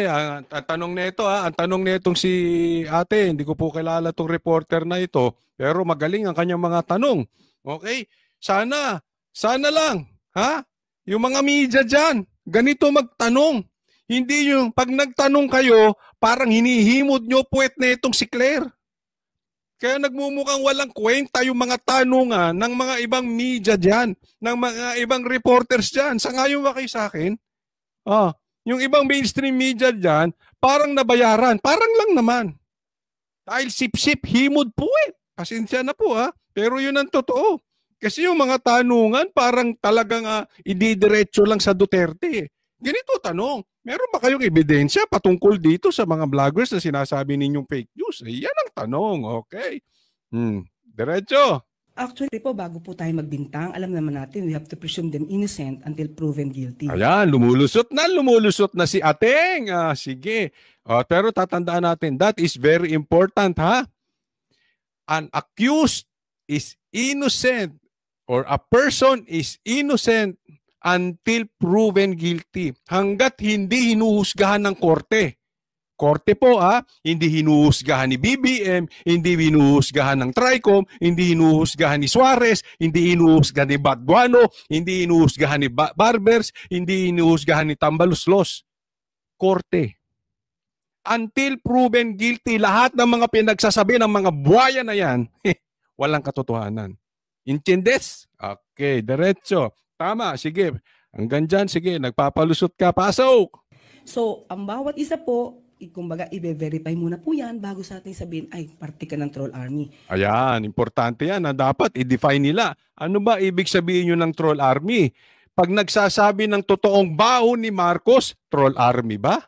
Ang tanong nito ang tanong nitong si ate, hindi ko po kilala tong reporter na ito, pero magaling ang kanyang mga tanong. Okay? Sana lang, ha? Yung mga media dyan, ganito magtanong. Hindi yung pag nagtanong kayo, parang hinihimod nyo puwet na itong si Claire. Kaya nagmumukhang walang kwenta yung mga tanungan ng mga ibang media dyan, ng mga ibang reporters dyan. Sangayon ba kayo sa akin? Yung ibang mainstream media dyan, parang nabayaran. Parang lang naman. Dahil sip-sip, himod po eh. Pasensya na po Pero yun ang totoo. Kasi yung mga tanungan, parang talagang ididiretso lang sa Duterte. Ganito tanong, meron ba kayong ebidensya patungkol dito sa mga vloggers na sinasabi ninyong fake news? Yan ang tanong, okay? Diretso. Actually po, bago po tayo magbintang, alam naman natin, we have to presume them innocent until proven guilty. Ayan, lumulusot na si Ateng. Sige. Pero tatandaan natin, that is very important, ha? An accused is innocent or a person is innocent until proven guilty. Hanggat hindi hinuhusgahan ng korte. Korte po hindi hinuhusgahan ni BBM, hindi hinuhusgahan ng Tricom, hindi hinuhusgahan ni Suarez, hindi hinuhusgahan ni Badguano, hindi hinuhusgahan ni Barbers, hindi hinuhusgahan ni Tambaluslos. Korte. Until proven guilty, lahat ng mga pinagsasabi ng mga buhaya na yan, walang katotohanan. Intindes? Okay, diretso. Tama, sige. Hanggang dyan, sige, nagpapalusot ka, pasok! So, ang bawat isa po, kumbaga, i-verify muna po yan bago sa ating sabihin, ay, parte ka ng troll army. Ayan, importante yan dapat i-define nila. Ano ba ibig sabihin nyo ng troll army? Pag nagsasabi ng totoong baon ni Marcos, troll army ba?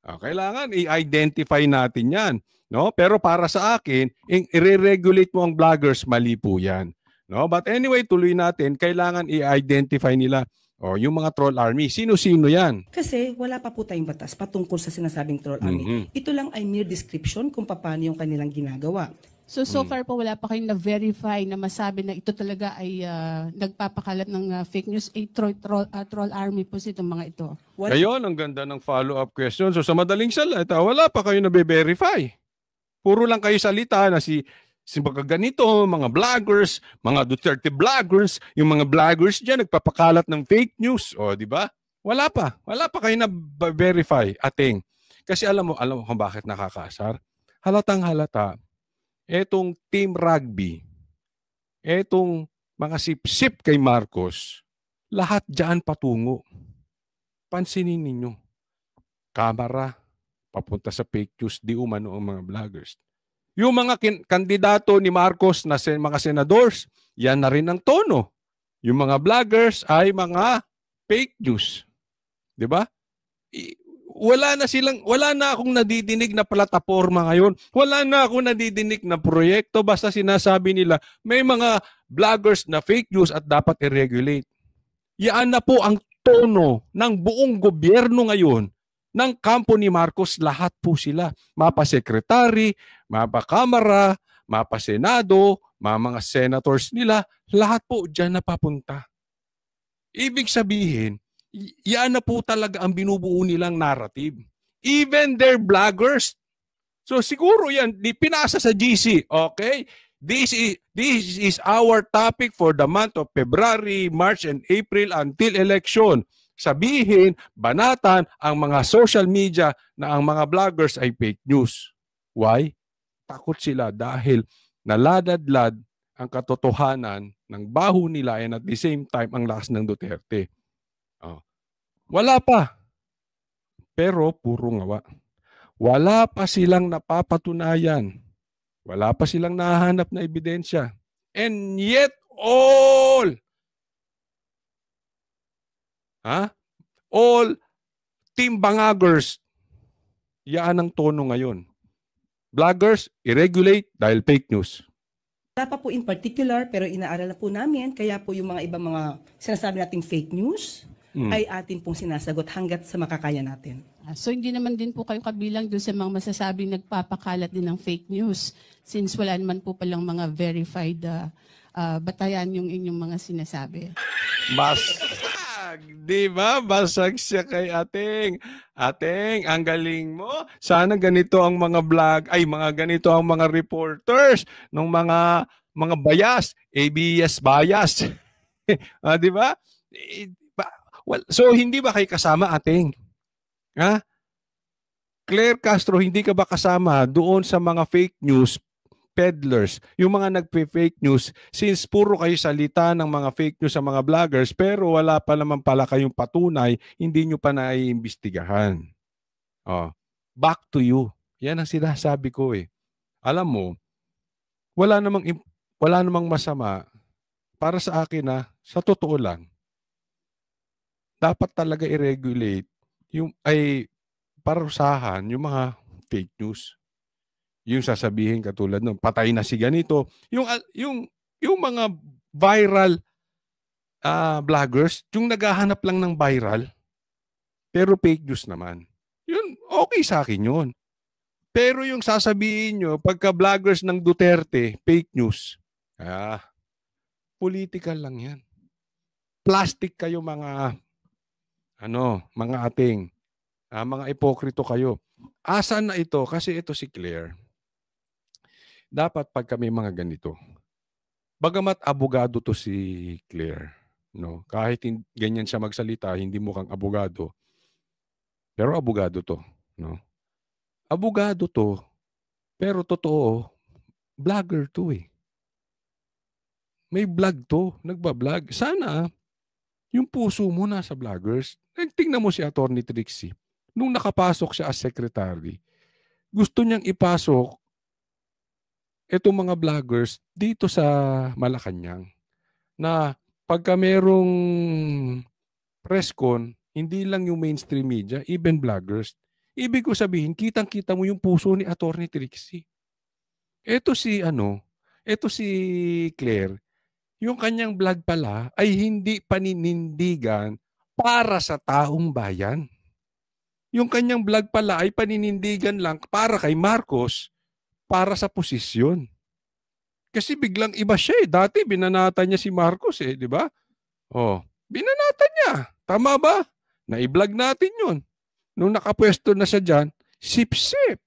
Kailangan i-identify natin yan. No? Pero para sa akin, i-regulate mo ang vloggers, mali po yan. No? But anyway, tuloy natin, kailangan i-identify nila yung mga troll army. Sino-sino yan? Kasi wala pa po tayong batas patungkol sa sinasabing troll army. Ito lang ay mere description kung paano yung kanilang ginagawa. So far po wala pa kayong na-verify na masabi na ito talaga ay nagpapakalat ng fake news. Troll army po itong mga ito. Ngayon, ang ganda ng follow-up question. So sa madaling salita, wala pa kayo na-verify. Puro lang kayo salita na si mga ganito, mga vloggers, mga Duterte vloggers, yung mga vloggers dyan nagpapakalat ng fake news. Di ba? Wala pa kayo na-verify, Ateng. Kasi alam mo kung bakit nakakaasar? Halatang halata, etong team rugby, etong mga sip-sip kay Marcos, lahat dyan patungo. Pansinin ninyo. Kamera, papunta sa fake news, di umano ang mga vloggers. Yung mga kandidato ni Marcos na mga senadors, yan na rin ang tono. Yung mga vloggers ay mga fake news. 'Di ba? Wala na akong nadidinig na plataforma ngayon. Wala na akong nadidinig na proyekto basta sinasabi nila may mga vloggers na fake news at dapat i-regulate. Yan na po ang tono ng buong gobyerno ngayon. Ng kampo ni Marcos, lahat po sila. Mapa-sekretary, mapa-kamara, mapa-senado, mga senators nila, lahat po dyan napapunta. Ibig sabihin, yan na po talaga ang binubuo nilang narrative. Even their bloggers. So siguro yan, pinasa sa GC, okay? This is our topic for the month of February, March, and April until election. Sabihin, banatan ang mga social media na ang mga vloggers ay fake news. Why? Takot sila dahil naladadlad ang katotohanan ng baho nila and at the same time ang lakas ng Duterte. Wala pa. Pero puro ngawa. Wala pa silang napapatunayan. Wala pa silang nahanap na ebidensya. And yet all team bangagers, yaan ang tono ngayon. Vloggers, i-regulate dahil fake news. Wala pa po in particular, pero inaaral na po namin, kaya po yung mga ibang mga sinasabi nating fake news ay atin pong sinasagot hanggat sa makakaya natin. So hindi naman din po kayo kabilang doon sa mga masasabing nagpapakalat din ng fake news since wala naman po palang mga verified batayan yung inyong mga sinasabi. Di ba? Basag siya kay Ating. Ating, ang galing mo. Sana ganito ang mga vlog, ay mga ganito ang mga reporters ng mga bias, ABS bias. Di ba? So, hindi ba kayo kasama, Ating? Ha? Claire Castro, hindi ka ba kasama doon sa mga fake news peddlers, yung mga nagpe-fake news, since puro kayo salita ng mga fake news sa mga vloggers, pero wala pa naman pala kayong patunay, hindi nyo pa naiimbestigahan. Oh, back to you. Yan ang sinasabi ko eh. Alam mo, wala namang masama para sa akin na sa totoo lang. Dapat talaga i-regulate parusahan yung mga fake news. Yung sasabihin katulad ng patay na si ganito, yung mga viral vloggers, yung naghahanap lang ng viral pero fake news naman. Yun okay sa akin yun. Pero yung sasabihin nyo pagka vloggers ng Duterte, fake news. Political lang 'yan. Plastic kayo mga Ating, mga ipokrito kayo. Asan na ito? Kasi ito si Claire. Dapat pag kami mga ganito, bagamat abogado to si Claire, no? Kahit ganyan siya magsalita, hindi mukhang abogado. Pero abogado to, no? Abogado to, pero totoo, vlogger to eh. May vlog to, nagba-vlog. Sana yung puso mo nasa vloggers. Tingnan mo si Atty. Trixie. Nung nakapasok siya as secretary, gusto niyang ipasok itong mga vloggers dito sa Malacanang na pagka merong press con, hindi lang yung mainstream media, even vloggers. Ibig ko sabihin, kitang-kita mo yung puso ni Atty. Trixie. Ito si Claire, yung kanyang vlog pala ay hindi paninindigan para sa taong bayan. Yung kanyang vlog pala ay paninindigan lang para kay Marcos, para sa posisyon. Kasi biglang iba siya eh. Dati binanatan niya si Marcos eh, di ba? Oh, binanatan niya. Tama ba? Na-i-vlog natin yun. Nung nakapwesto na siya dyan, sip-sip.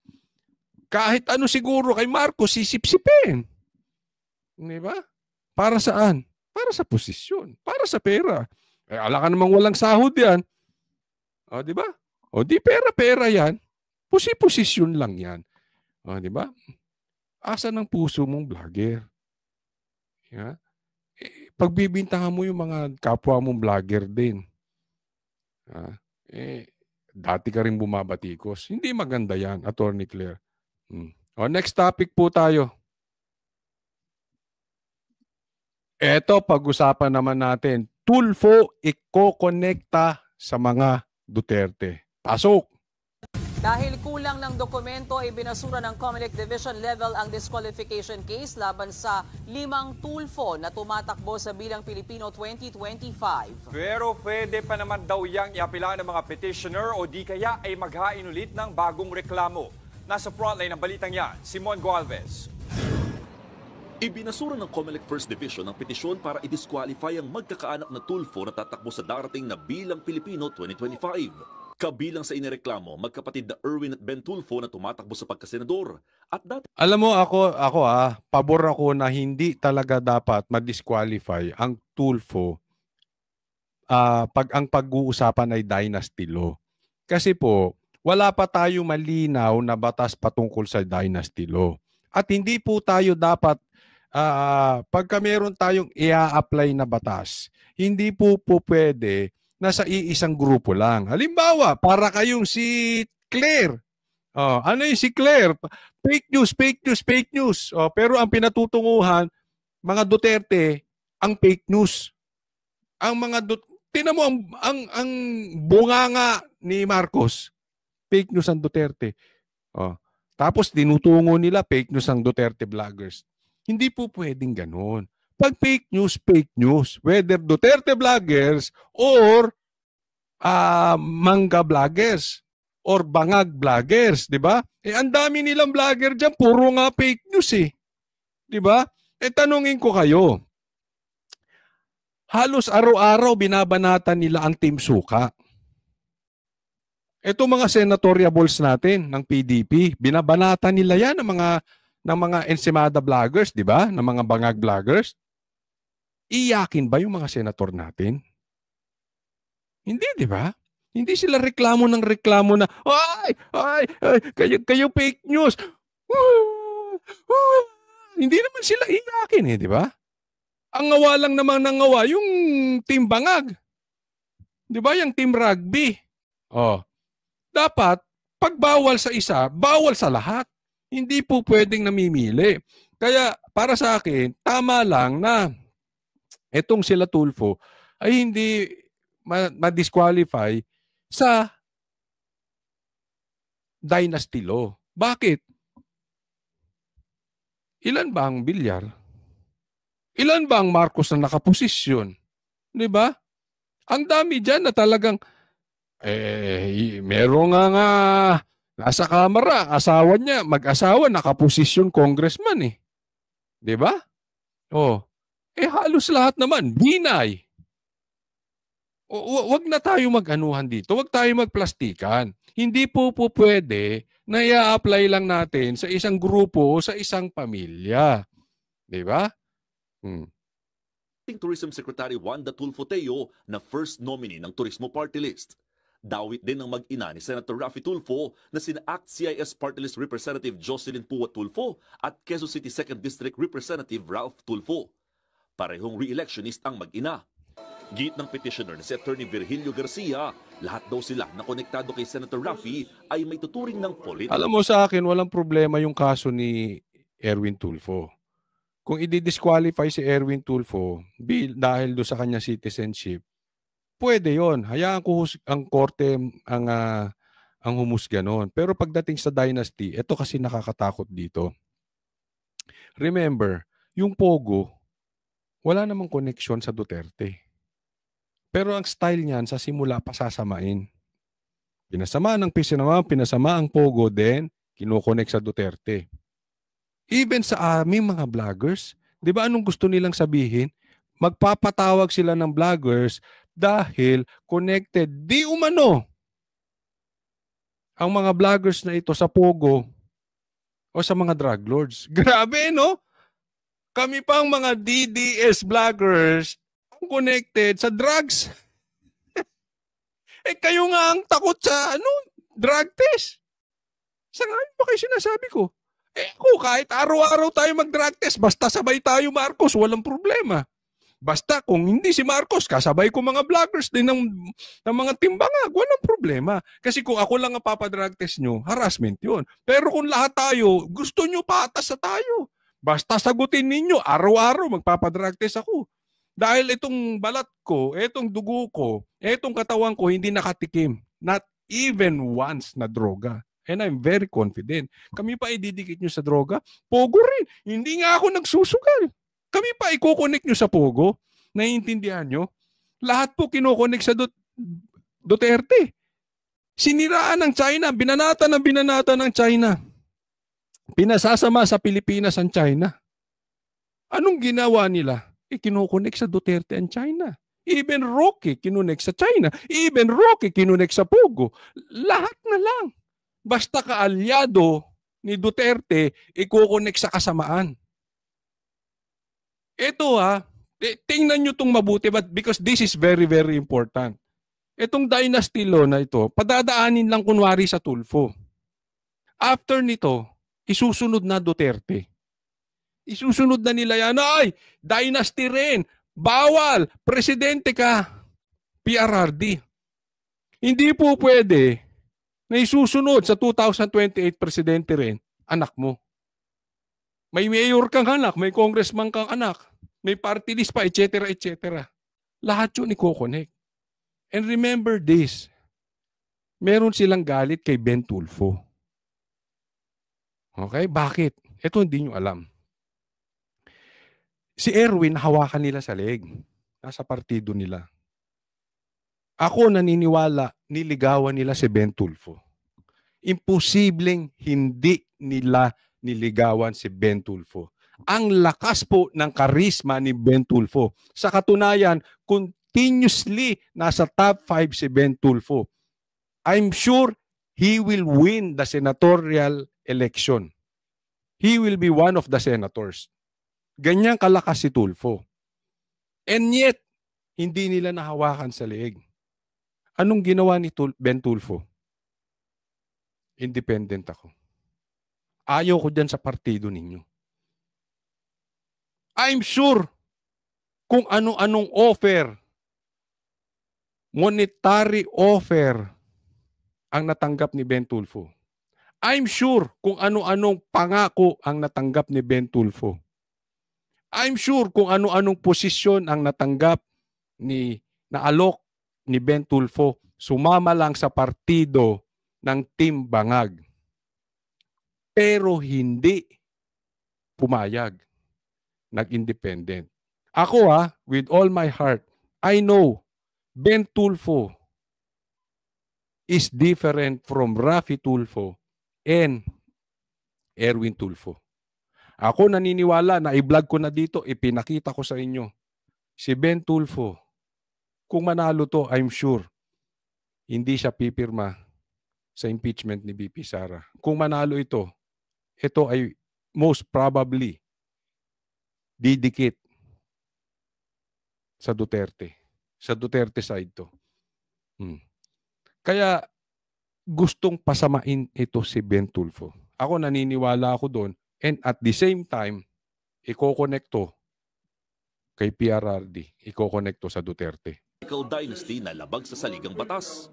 Kahit ano siguro kay Marcos, sisip-sipin. Di ba? Para saan? Para sa posisyon. Para sa pera. Ala ka namang walang sahod yan. O, di ba? O, di pera-pera yan. Posisyon lang yan. O, di ba? Asa ng puso mong vlogger? Yeah? Pagbibintangan mo yung mga kapwa mong vlogger din. Dati ka rin bumabatikos. Hindi maganda yan, Atty. Claire. O, next topic po tayo. Eto, pag-usapan naman natin. Tulfo iko-konekta sa mga Duterte. Pasok! Dahil kulang ng dokumento ay binasura ng COMELEC Division Level ang disqualification case laban sa 5 Tulfo na tumatakbo sa Bilang Pilipino 2025. Pero pwede pa naman daw yang iapila ng mga petitioner o di kaya ay maghain ulit ng bagong reklamo. Nasa frontline ng balitang yan, Simon Gualvez. Ibinasura ng COMELEC First Division ang petisyon para i-disqualify ang magkakaanak na Tulfo na tatakbo sa darating na Bilang Pilipino 2025. Kabilang sa inireklamo, magkapatid na Erwin at Ben Tulfo na tumatakbo sa pagkasenador. At alam mo, ako pabor ako na hindi talaga dapat ma-disqualify ang Tulfo pag ang pag-uusapan ay dynasty law. Kasi po, wala pa tayo malinaw na batas patungkol sa dynasty law. At hindi po tayo dapat, pagka meron tayong i-apply na batas, hindi po pwede nasa iisang grupo lang. Halimbawa, para kayong si Claire. Ano yung si Claire? Fake news. Pero ang pinatutunguhan, mga Duterte, ang fake news. Ang mga tinan mo ang bunganga ni Marcos, fake news ang Duterte. Tapos tinutungo nila fake news ang Duterte vloggers. Hindi po pwedeng ganoon. Pag fake news. Whether Duterte vloggers or mangga vloggers or bangag vloggers, di ba? Ang dami nilang vlogger dyan, puro nga fake news eh. Di ba? Tanungin ko kayo, Halos araw-araw binabanatan nila ang Team Suka. Ito mga senatoriables natin ng PDP, binabanatan nila yan ng mga Ensenada vloggers, di ba? Ng mga bangag vloggers. Iyakin ba yung mga senator natin? Hindi, di ba? Hindi sila reklamo na, kayo fake news. Hindi naman sila iyakin di ba? Ang ngawa lang naman ng ngawa, yung team bangag. Di ba? Yung team rugby. Oh. Dapat, pag bawal sa isa, bawal sa lahat. Hindi po pwedeng namimili. Kaya, para sa akin, tama lang na etong sila Tulfo ay hindi ma-disqualify sa dynasty law. Bakit? Ilan ba ang Bilyar? Ilan ba ang Marcos na nakaposisyon? Di ba? Ang dami dyan na talagang meron nga nasa kamera, asawa niya, mag-asawa, nakaposisyon congressman Di ba? Oh. Halos lahat naman, binay. Wag na tayo mag-anuhan dito. Wag tayo magplastikan. Hindi po pwede na i-apply lang natin sa isang grupo o sa isang pamilya. Di ba? Tourism Secretary Wanda Tulfo Teo na first nominee ng Turismo Party List. Dawit din ng mag-ina ni Senator Raffy Tulfo na sina ACT CIS Party List Representative Jocelyn Pua Tulfo at Quezon City 2nd District Representative Ralph Tulfo. Parehong re-electionist ang mag-ina. Git ng petitioner na si Attorney Virgilio Garcia, lahat daw sila na konektado kay Senator Raffy ay may tuturing ng politika. Alam mo sa akin, walang problema yung kaso ni Erwin Tulfo. Kung i-disqualify si Erwin Tulfo dahil do sa kanya citizenship, pwede yon. Hayaan ko ang korte ang humusga noon. Pero pagdating sa dynasty, ito kasi nakakatakot dito. Remember, yung Pogo, wala namang koneksyon sa Duterte. Pero ang style niyan sa simula pasasamain. Pinasama ang Pogo, then kinokonek sa Duterte. Even sa aming mga vloggers, di ba anong gusto nilang sabihin? Magpapatawag sila ng vloggers dahil connected di umano ang mga vloggers na ito sa Pogo o sa mga drug lords. Grabe, no? Kami pang mga DDS vloggers connected sa drugs. Kayo nga ang takot sa drug test. Sa ngayon pa kayo sinasabi ko? Ako, kahit araw-araw tayo mag-drug test, basta sabay tayo, Marcos, walang problema. Basta kung hindi si Marcos, kasabay ko mga vloggers din ng mga timbangag, walang problema. Kasi kung ako lang ang papadrug test nyo, harassment yun. Pero kung lahat tayo, gusto nyo patas sa tayo. Basta sagutin ninyo, araw-araw magpapadrug test ako. Dahil itong balat ko, itong dugo ko, itong katawan ko, hindi nakatikim. Not even once na droga. And I'm very confident. Kami pa ididikit nyo sa droga? Pogo rin. Hindi nga ako nagsusugal. Kami pa i-connect nyo sa Pogo. Naiintindihan nyo? Lahat po kinokonek sa Duterte. Siniraan ng China. Binanata ng China. Pinasasama sa Pilipinas ang China. Anong ginawa nila? Kinokonek sa Duterte ang China. Even Roque kinonek sa China. Even Roque kinonek sa Pogo. Lahat na lang. Basta kaalyado ni Duterte, ikokonek sa kasamaan. Ito tingnan nyo itong mabuti because this is very, very important. Itong dynasty law na ito, padadaanin lang kunwari sa Tulfo. After nito, isusunod na Duterte. Isusunod na nila yan, ay, dynasty rin, bawal, presidente ka, PRRD. Hindi po pwede na isusunod sa 2028 presidente rin, anak mo. May mayor kang anak, may congressman kang anak, may party list pa, etc., etc. Lahat yun iko-connect. And remember this, meron silang galit kay Ben Tulfo. Okay? Bakit? Ito hindi nyo alam. Si Erwin, hawakan nila sa leg. Nasa partido nila. Ako naniniwala, niligawan nila si Ben Tulfo. Imposibleng hindi nila niligawan si Ben Tulfo. ang lakas po ng karisma ni Ben Tulfo. Sa katunayan, continuously nasa top 5 si Ben Tulfo. I'm sure he will win the senatorial election. He will be one of the senators. Ganyan kalakas si Tulfo. And yet, hindi nila nahawakan sa leeg. Anong ginawa ni Ben Tulfo? Independent ako. Ayaw ko dyan sa partido ninyo. I'm sure kung ano-anong offer, monetary offer ang natanggap ni Ben Tulfo. I'm sure kung ano-anong pangako ang natanggap ni Ben Tulfo. I'm sure kung ano-anong posisyon ang natanggap naalok ni Ben Tulfo, sumama lang sa partido ng Team Bangag. Pero hindi pumayag. Nag-independent. Ako with all my heart, I know Ben Tulfo is different from Raffy Tulfo and Erwin Tulfo. Ako naniniwala na i-vlog ko na dito, ipinakita ko sa inyo. Si Ben Tulfo, kung manalo to, I'm sure, hindi siya pipirma sa impeachment ni VP Sara. Kung manalo ito ay most probably didikit sa Duterte. Sa Duterte side to. Kaya gustong pasamain ito si Ben Tulfo. Ako naniniwala ako doon, and at the same time, iko-connecto kay PRRD, iko-connecto sa Duterte. Dynasty na labag sa saligang batas.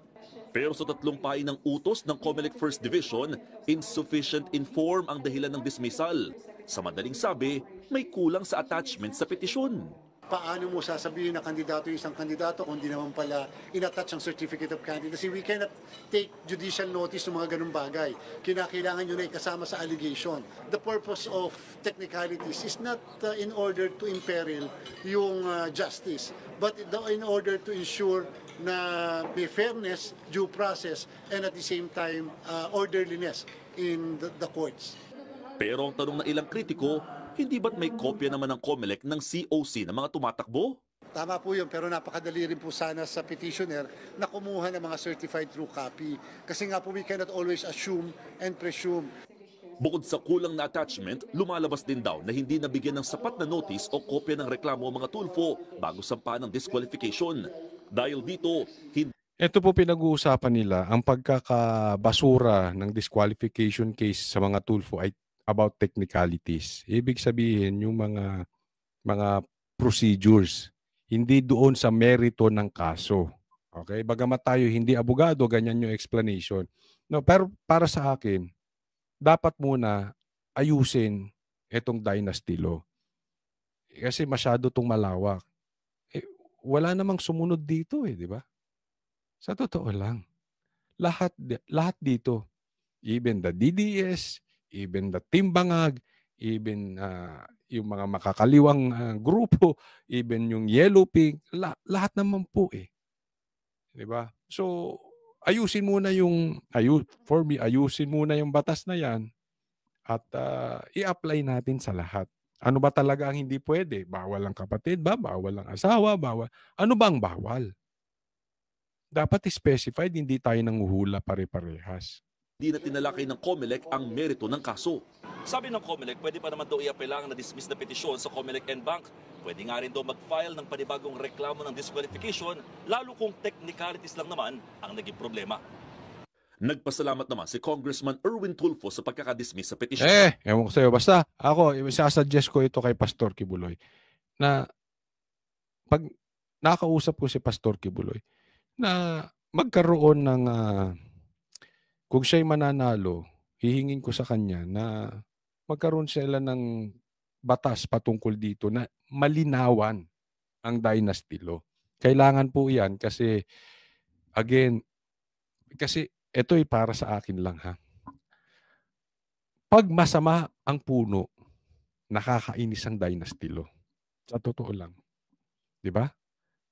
Pero sa tatlong pahay ng utos ng COMELEC First Division, insufficient inform ang dahilan ng dismissal. Sa madaling sabi, may kulang sa attachment sa petisyon. Paano mo sasabihin na kandidato yung isang kandidato kung di naman pala in-attach ang certificate of candidacy? We cannot take judicial notice ng mga ganung bagay. Kinakailangan nyo na ikasama sa allegation. The purpose of technicalities is not in order to imperil yung justice, but in order to ensure na may fairness, due process, and at the same time, orderliness in the courts. Pero ang tanong ng ilang kritiko, hindi ba't may kopya naman ng COMELEC ng COC ng mga tumatakbo? Tama po yun, pero napakadali rin po sana sa petitioner na kumuha ng mga certified true copy. Kasi nga po we cannot always assume and presume. Bukod sa kulang na attachment, lumalabas din daw na hindi nabigyan ng sapat na notice o kopya ng reklamo ang mga Tulfo bago sampahan ng disqualification. Dahil dito, hindi Ito po pinag-uusapan nila, ang pagkakabasura ng disqualification case sa mga Tulfo ay about technicalities. Ibig sabihin yung mga procedures, hindi doon sa merito ng kaso. Okay? Bagamat tayo hindi abogado, ganyan yung explanation. No, pero para sa akin, dapat muna ayusin itong dynasty law. Kasi masyado itong malawak. Wala namang sumunod dito di ba? Sa totoo lang. Lahat dito, even the DDS, even the Team Bangag, even yung mga makakaliwang grupo, even yung Yellow Pink, lahat naman po Di ba? So, ayusin muna yung batas na yan at i-apply natin sa lahat. Ano ba talaga ang hindi pwede? Bawal ang kapatid ba? Bawal ang asawa? Bawal? Ano ba ang bawal? Dapat specified, hindi tayo nanguhula pare-parehas. Hindi na tinalakay ng COMELEC ang merito ng kaso. Sabi ng COMELEC, pwede pa naman daw i-apela ang na-dismiss na petisyon sa COMELEC and Bank. Pwede nga rin daw mag-file ng panibagong reklamo ng disqualification, lalo kung technicalities lang naman ang naging problema. Nagpasalamat naman si Congressman Erwin Tulfo sa pagkakadismiss sa petisyon. Ewan ko sa'yo. Basta ako, isasuggest ko ito kay Pastor Kibuloy na pag nakausap ko si Pastor Kibuloy na magkaroon ng kung siya'y mananalo, hihingin ko sa kanya na magkaroon sila ng batas patungkol dito na malinawan ang dynasty law. Kailangan po yan kasi, again, kasi ito'y para sa akin lang Pag masama ang puno, nakakainis ang dynasty law. Sa totoo lang. Di ba?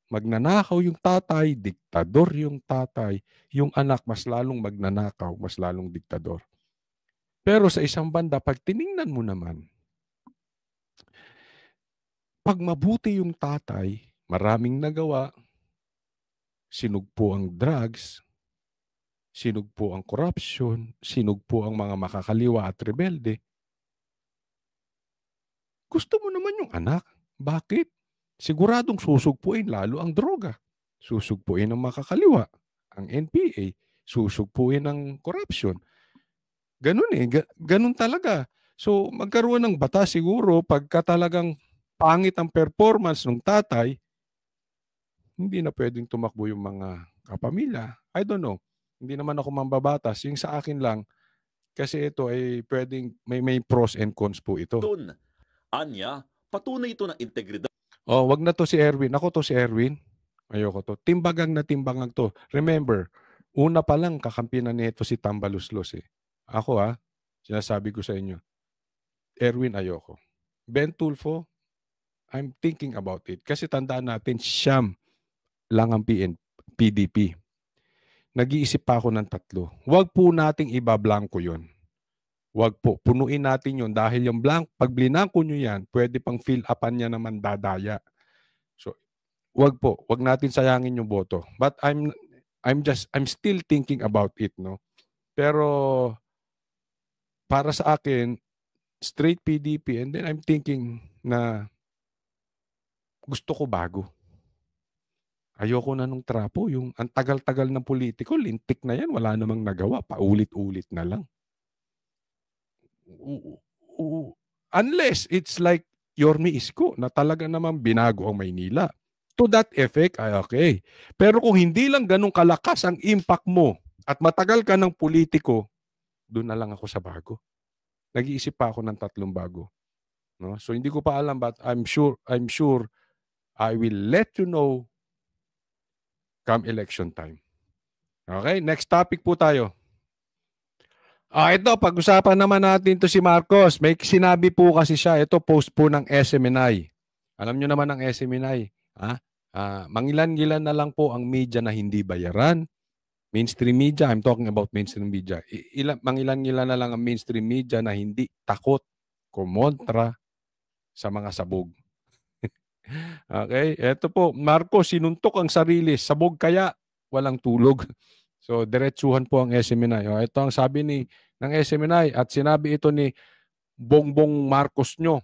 Magnanakaw yung tatay, diktador yung tatay, yung anak mas lalong magnanakaw, mas lalong diktador. Pero sa isang banda, pag tiningnan mo naman, Pag mabuti yung tatay, maraming nagawa, sinugpo ang drugs, sinugpo ang corruption, sinugpo ang mga makakaliwa at rebelde. Gusto mo naman yung anak. Bakit? Siguradong susugpuin lalo ang droga. Susugpuin ang makakaliwa, ang NPA, susugpuin ang corruption. Ganun ganun talaga. So magkaroon ng batas siguro pagka talagang pangit ang performance ng tatay, hindi na pwedeng tumakbo yung mga kapamilya. I don't know. Hindi naman ako mambabatas. Yung sa akin lang, kasi ito ay pwedeng may pros and cons po ito. Doon, anya, patunay ito ng integridad Oh, wag na to si Erwin. Ako to si Erwin. Ayoko to. Timbagang na timbangang to. Remember, una pa lang kakampi na nito si Tambaluslos eh. Ako sinasabi ko sa inyo. Erwin, ayoko. Ben Tulfo, I'm thinking about it. Kasi tandaan natin, siyam lang ang PDP. Nag-iisip pa ako ng 3. Huwag po nating ibablanko yun. Huwag po. Punuin natin yun dahil yung pag blinangko nyo yan, pwede pang fill upan niya naman dadaya. So, huwag po. Huwag natin sayangin yung boto. But I'm still thinking about it, no? Pero para sa akin, straight PDP, and then I'm thinking na gusto ko bago. Ayoko na nung trapo. Yung ang tagal-tagal ng politiko, lintik na yan. Wala namang nagawa. Paulit-ulit na lang. Unless it's like Yorme Isko na talaga naman binago ang Maynila. To that effect, ay okay. Pero kung hindi lang ganun kalakas ang impact mo at matagal ka ng politiko, doon na lang ako sa bago. Nag-iisip pa ako ng 3 bago. No? So hindi ko pa alam but I'm sure I will let you know come election time. Okay, next topic po tayo. Ito, pag-usapan naman natin to si Marcos. May sinabi po kasi siya, ito post po ng SMNI. Alam nyo naman ang SMNI. Mangilan-gilan na lang po ang media na hindi bayaran. Mainstream media, I'm talking about mainstream media. Mangilan-gilan na lang ang mainstream media na hindi takot kumontra sa mga sabog. Okay, eto po, Marcos, sinuntok ang sarili. Sabog kaya, walang tulog. So, diretsuhan po ang SMNI. Ito ang sabi ng SMNI at sinabi ito ni Bongbong Marcos nyo.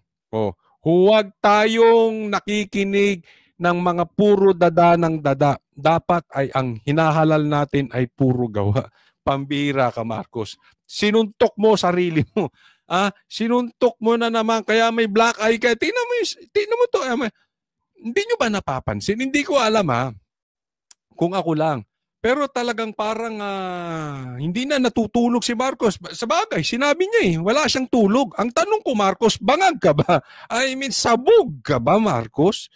Huwag tayong nakikinig ng mga puro dada ng dada. Dapat ay ang hinahalal natin ay puro gawa. Pambira ka, Marcos. Sinuntok mo sarili mo. Sinuntok mo na naman. Kaya may black eye ka. Tingnan mo to. Hindi nyo ba napapansin? Hindi ko alam kung ako lang. Pero talagang parang hindi na natutulog si Marcos. Sa bagay, sinabi niya wala siyang tulog. Ang tanong ko, Marcos, bangag ka ba? I mean, sabog ka ba, Marcos?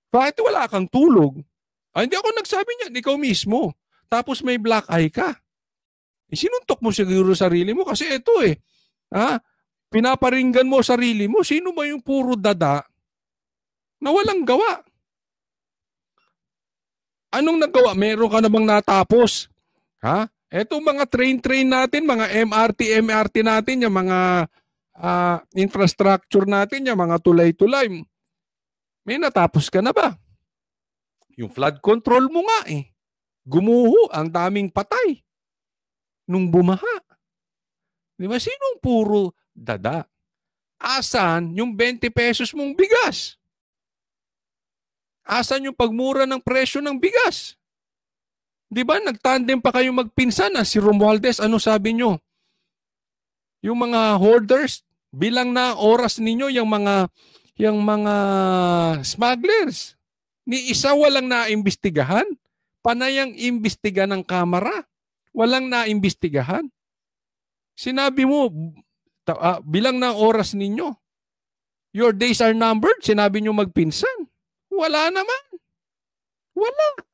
Bakit wala kang tulog? Hindi ako nagsabi niyan, ikaw mismo. Tapos may black eye ka. Sinuntok mo siguro sarili mo kasi ito pinaparinggan mo sarili mo. Sino ba yung puro dada na walang gawa? Anong nagawa? Meron ka na bang natapos? Eto mga train natin, mga MRT natin, yung mga infrastructure natin, yung mga tulay-tulay. May natapos ka na ba? Yung flood control mo nga gumuho, ang daming patay nung bumaha. Di ba? Sinong puro dada? Asan yung 20 pesos mong bigas? Asan yung pagmura ng presyo ng bigas? Di ba? Nagtandem pa kayo magpinsan si Romualdez. Ano sabi nyo? Yung mga hoarders, bilang na oras ninyo yung mga smugglers. Ni isa walang naimbestigahan. Panayang imbestiga ng kamera. Walang naimbestigahan. Sinabi mo, bilang na oras ninyo. Your days are numbered. Sinabi nyo magpinsan. Wala naman. Wala.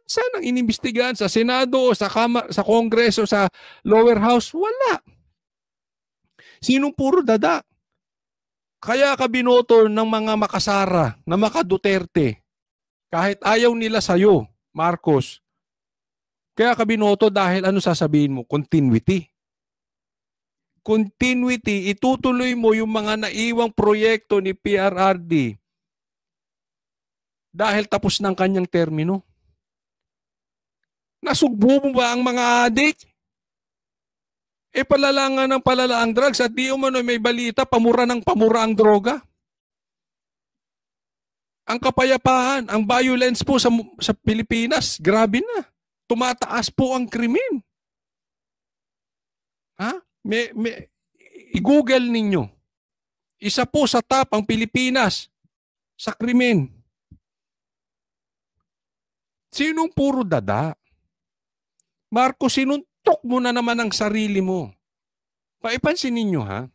Saan ang inimbestigahan? Sa Senado, sa Kongreso, sa lower house? Wala. Sinong puro dada? Kaya ka binoto ng mga makasara, na maka-Duterte. Kahit ayaw nila sa'yo, Marcos. Kaya ka binoto dahil ano sasabihin mo? Continuity. continuity, itutuloy mo yung mga naiwang proyekto ni PRRD dahil tapos ng kanyang termino. Nasugbo mo ba ang mga adik? Palala ng palala ang drugs at di umano may balita, pamura ng pamura ang droga. Ang kapayapaan, ang violence po sa Pilipinas, grabe na. Tumataas po ang krimen. Ha? I-google ninyo. Isa po sa top ang Pilipinas sa krimen. Sinong puro dada? Marcos, sinuntok mo na naman ang sarili mo. Paipansin ninyo ha,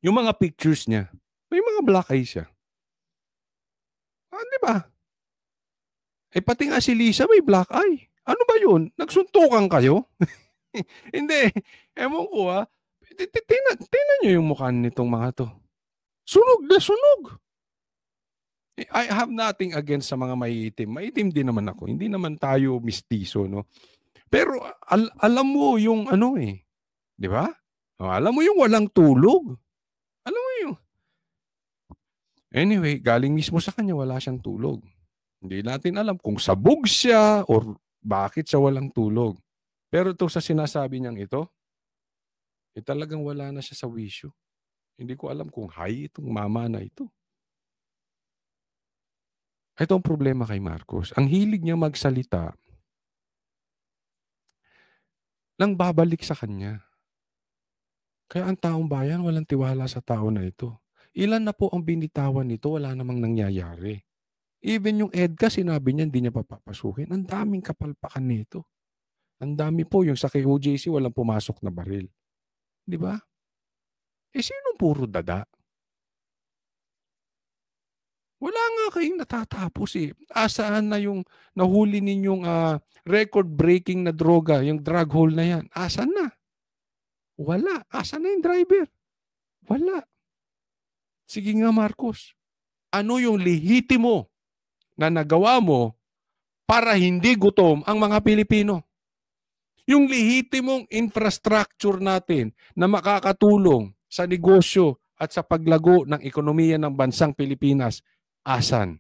yung mga pictures niya, may mga black eyes siya. Di ba? Pati nga si Lisa may black eye. Ano ba yun? Nagsuntukan kayo? Hindi. Ewan ko ha. Tingnan nyo yung mukha nitong mga to. Sunog na sunog. I have nothing against sa mga maiitim. Maiitim din naman ako. Hindi naman tayo mistiso, no? Pero alam mo yung ano di ba? Alam mo yung walang tulog. Alam mo yung... Anyway, galing mismo sa kanya, wala siyang tulog. Hindi natin alam kung sabog siya or bakit siya walang tulog. Pero ito sa sinasabi niyang ito, talagang wala na siya sa wisyo. Hindi ko alam kung high itong mama na ito. Ito ang problema kay Marcos. Ang hilig niya magsalita nang babalik sa kanya. Kaya ang taong bayan walang tiwala sa tao na ito. Ilan na po ang binitawan nito, wala namang nangyayari. Even yung EDCA, sinabi niya, hindi niya papapasukin. Ang daming kapalpakan nito. Ang dami po, yung sa KOJC, walang pumasok na baril. Di ba? Sino puro dada? Wala nga kayong natatapos Asaan na yung nahuli ninyong record-breaking na droga, yung drug hole na yan? Asan na? Wala. Asan na yung driver? Wala. Sige nga Marcos, ano yung lehitimo na nagawa mo para hindi gutom ang mga Pilipino? Yung lehitimong infrastructure natin na makakatulong sa negosyo at sa paglago ng ekonomiya ng bansang Pilipinas, asan?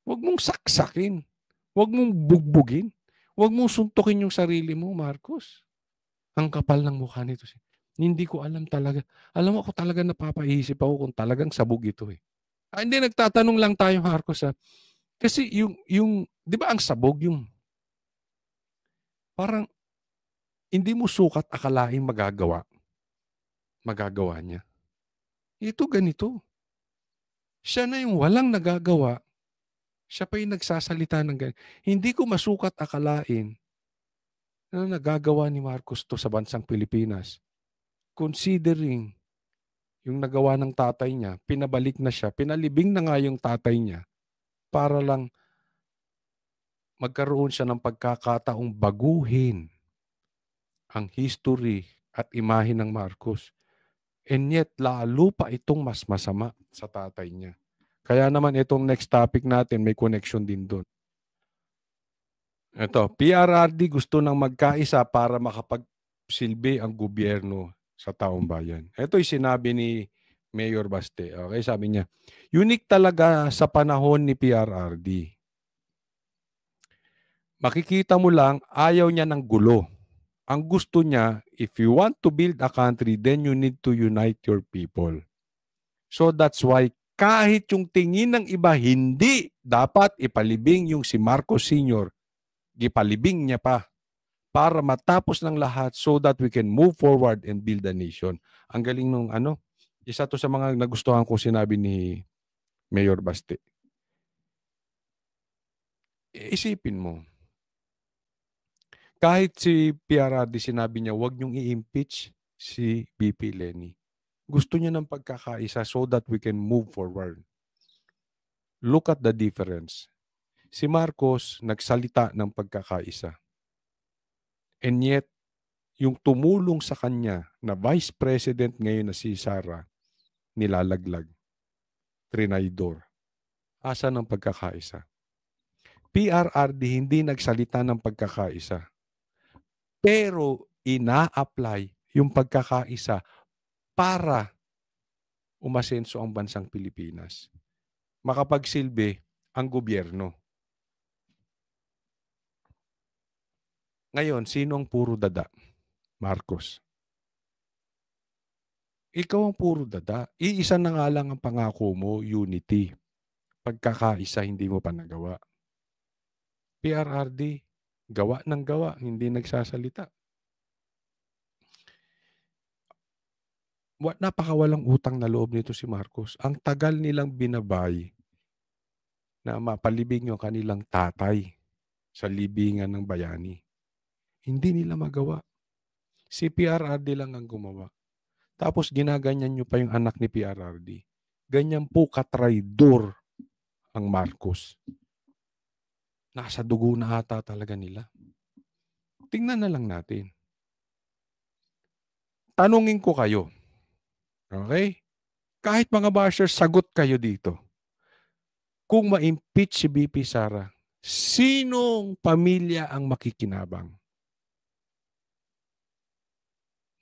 Huwag mong saksakin. Huwag mong bugbugin. Huwag mong suntukin yung sarili mo, Marcos. Ang kapal ng mukha nito. Hindi ko alam talaga. Alam mo, ako talaga napapaisip ako kung talagang sabog ito Hindi, nagtatanong lang tayo, Marcos. Kasi yung di ba ang sabog, yung parang hindi mo sukat akalain magagawa niya. Ito ganito. Siya na yung walang nagagawa. Siya pa yung nagsasalita ng ganito. Hindi ko masukat akalain na nagagawa ni Marcos to sa bansang Pilipinas. Considering yung nagawa ng tatay niya, pinabalik na siya, pinalibing na nga yung tatay niya para lang magkaroon siya ng pagkakataong baguhin ang history at imahe ng Marcos. And yet, lalo pa itong mas masama sa tatay niya. Kaya naman itong next topic natin, may connection din doon. Ito, PRRD gusto nang magkaisa para makapagsilbi ang gobyerno sa taong bayan. Ito yung sinabi ni Mayor Baste. Okay, sabi niya, unique talaga sa panahon ni PRRD. Makikita mo lang, ayaw niya ng gulo. Ang gusto niya, if you want to build a country, then you need to unite your people. So that's why kahit yung tingin ng iba, hindi dapat ipalibing yung si Marcos Sr., gipalibing niya pa para matapos ng lahat so that we can move forward and build a nation. Ang galing nung isa to sa mga nagustuhan kong sinabi ni Mayor Baste. Isipin mo, kahit si PRRD sinabi niya, huwag niyong i-impeach si VP Lenny. Gusto niya ng pagkakaisa so that we can move forward. Look at the difference. Si Marcos nagsalita ng pagkakaisa. And yet, yung tumulong sa kanya na Vice President ngayon na si Sara, nilalaglag. Trinaydor. Asa ng pagkakaisa? PRRD hindi nagsalita ng pagkakaisa. Pero ina-apply yung pagkakaisa para umasenso ang bansang Pilipinas. Makapagsilbi ang gobyerno. Ngayon, sino ang puro dada? Marcos. Ikaw ang puro dada. Iisa na nga lang ang pangako mo, unity. Pagkakaisa, hindi mo pa nagawa. PRRD, gawa ng gawa, hindi nagsasalita. Napakawalang utang na loob nito si Marcos. Ang tagal nilang binabay na mapalibing yung kanilang tatay sa libingan ng bayani. Hindi nila magawa. Si PRRD lang ang gumawa. Tapos ginaganyan nyo pa yung anak ni PRRD. Ganyan po katraidor ang Marcos. Nasa dugo na ata talaga nila. Tingnan na lang natin. Tanungin ko kayo. Okay? Kahit mga bashers, sagot kayo dito. Kung ma-impeach si BP Sara, sinong pamilya ang makikinabang?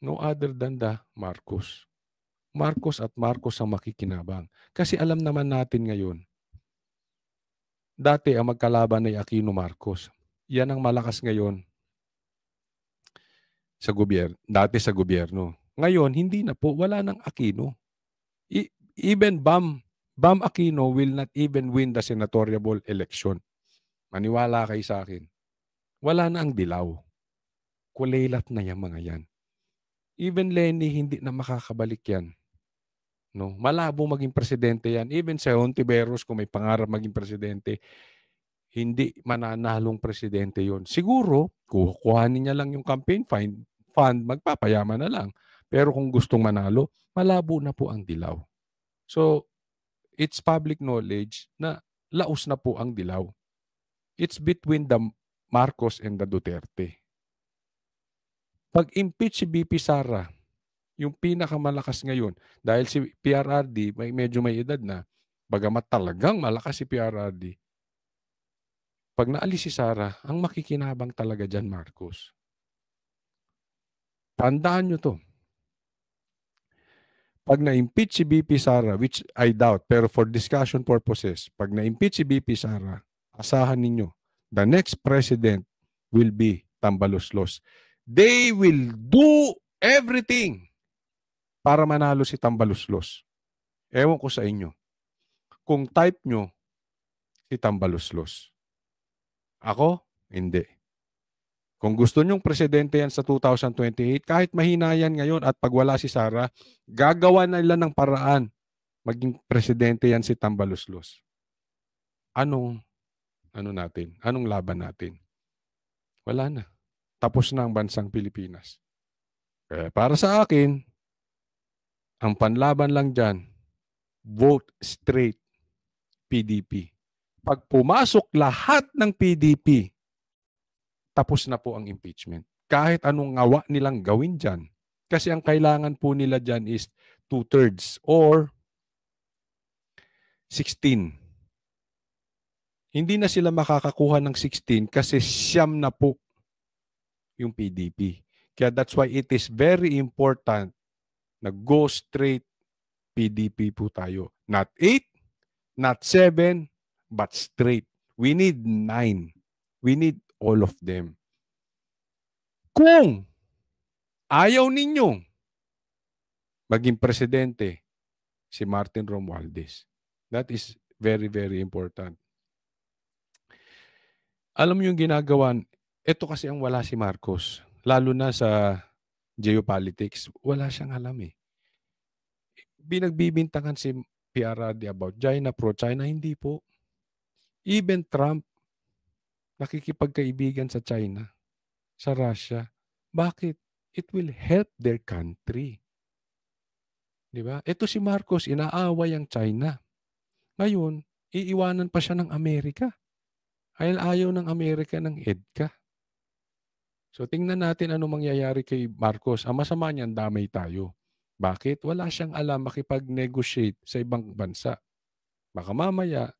No other than the Marcos. Marcos at Marcos ang makikinabang. Kasi alam naman natin ngayon, dati ang magkalaban ay Aquino Marcos. Yan ang malakas ngayon sa gobyerno. Dati sa gobyerno. Ngayon, hindi na po. Wala nang Aquino. Even Bam Aquino will not even win the senatorial election. Maniwala kayo sa akin. Wala na ang Dilaw. Kulelat na yung mga yan. Even Lenny, hindi na makakabalik yan. No? Malabo maging presidente yan. Even sa Hontiveros, kung may pangarap maging presidente, hindi mananalong presidente yon. Siguro, kukuhanin niya lang yung campaign fund, magpapayaman na lang. Pero kung gustong manalo, malabo na po ang Dilaw. So, it's public knowledge na laos na po ang Dilaw. It's between the Marcos and the Duterte. Pag-impeach si BP Sara, yung pinakamalakas ngayon, dahil si PRRD medyo may edad na, bagamat talagang malakas si PRRD, pag naalis si Sara, ang makikinabang talaga dyan, Marcos. Tandaan nyo to. Pag na-impeach si BP Sara, which I doubt, pero for discussion purposes, pag na-impeach si BP Sara, asahan ninyo, the next president will be Tambaluslos. They will do everything para manalo si Tambaluslos. Ewan ko sa inyo. Kung type nyo si Tambaluslos. Ako, hindi. Kung gusto nyong presidente yan sa 2028, kahit mahina yan ngayon at pag wala si Sara, gagawa na nila ng paraan maging presidente yan si Tambaluslos. Anong laban natin? Wala na. Tapos na ang bansang Pilipinas. Kaya para sa akin, ang panlaban lang dyan, vote straight PDP. Pag pumasok lahat ng PDP, tapos na po ang impeachment. Kahit anong ngawa nilang gawin dyan. Kasi ang kailangan po nila dyan is 2/3 or 16. Hindi na sila makakakuha ng 16 kasi siyam na po yung PDP. Kaya that's why it is very important na go straight PDP po tayo. Not 8, not 7, but straight. We need 9. We need all of them. Kung ayaw ninyo maging presidente si Martin Romualdez, that is very, very important. Alam mo yung ginagawa, ito kasi ang wala si Marcos, lalo na sa geopolitics, wala siyang alam eh. Binagbibintangan si PRRD about China, pro-China, hindi po. Even Trump, nakikipagkaibigan sa China, sa Russia. Bakit? It will help their country. Di ba? Ito si Marcos, inaaway ang China. Ngayon, iiwanan pa siya ng Amerika. Ayaw ng Amerika ng EDCA. So tingnan natin ano mangyayari kay Marcos. Ang masama niyan, damay tayo. Bakit? Wala siyang alam makipag-negotiate sa ibang bansa. Baka mamaya,